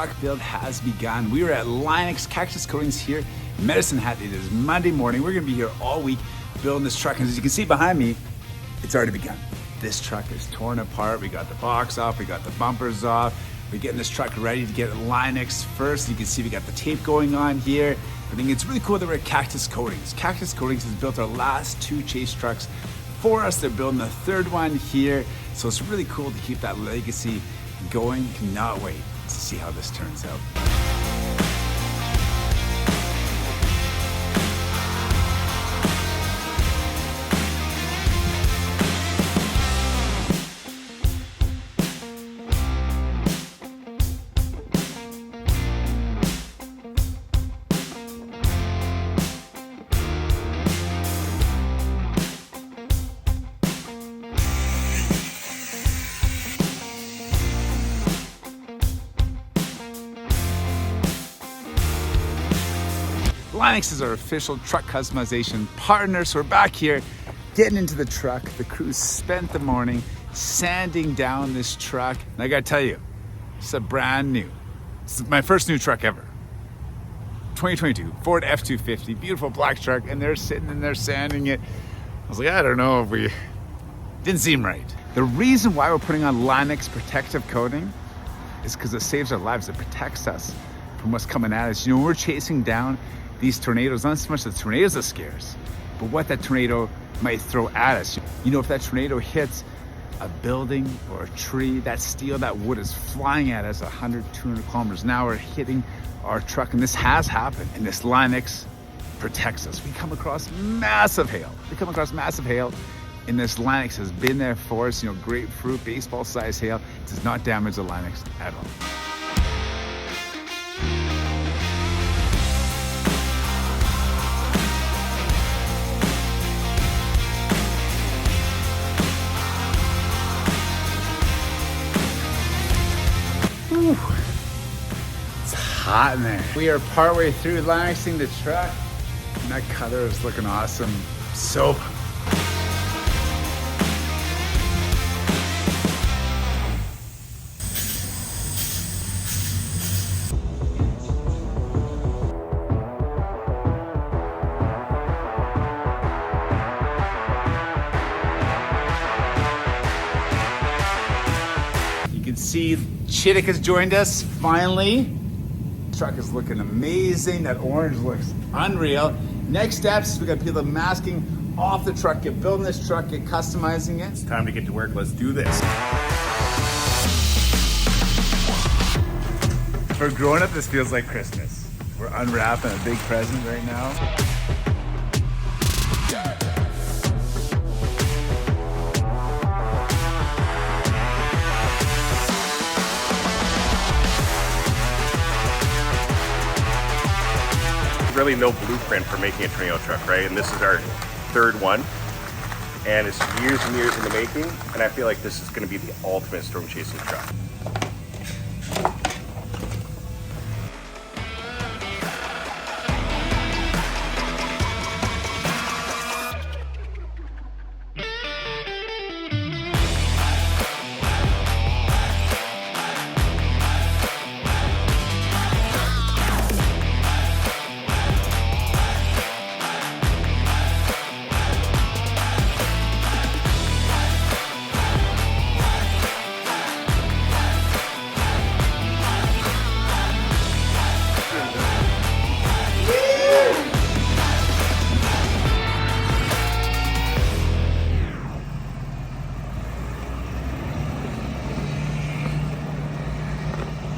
truck build has begun. We are at Linux Cactus Coatings here in Medicine Hat. It is Monday morning. We're gonna be here all week building this truck. And as you can see behind me, it's already begun. This truck is torn apart. We got the box off, we got the bumpers off. We're getting this truck ready to get Linux first. You can see we got the tape going on here. I think it's really cool that we're at Cactus Coatings. Cactus Coatings has built our last 2 chase trucks for us. They're building the 3rd one here. So it's really cool to keep that legacy going. Cannot wait to see how this turns out. Linux is our official truck customization partner, so we're back here getting into the truck. The crew spent the morning sanding down this truck, and I gotta tell you, it's a brand new. It's my first new truck ever. 2022 Ford F-250, beautiful black truck, and they're sitting in there sanding it. I was like, I don't know if we didn't seem right. The reason why we're putting on Linux protective coating is because it saves our lives. It protects us from what's coming at us. You know, we're chasing down these tornadoes, not so much the tornadoes that scares, but what that tornado might throw at us. You know, if that tornado hits a building or a tree, that steel, that wood is flying at us 100, 200 kilometers an hour, hitting our truck. And this has happened, and this Linux protects us. We come across massive hail. And this Linux has been there for us. You know, grapefruit, baseball size hail does not damage the Linux at all. It's hot in there. We are partway through Linuxing the truck, and that cutter is looking awesome. So you can see Chittick has joined us finally. The truck is looking amazing. That orange looks unreal. Next steps, we got to peel the masking off the truck, get building this truck, get customizing it. It's time to get to work. Let's do this. For growing up, this feels like Christmas. We're unwrapping a big present right now. Really no blueprint for making a tornado truck, right? And this is our 3rd one, and it's years and years in the making, and I feel like this is going to be the ultimate storm chasing truck.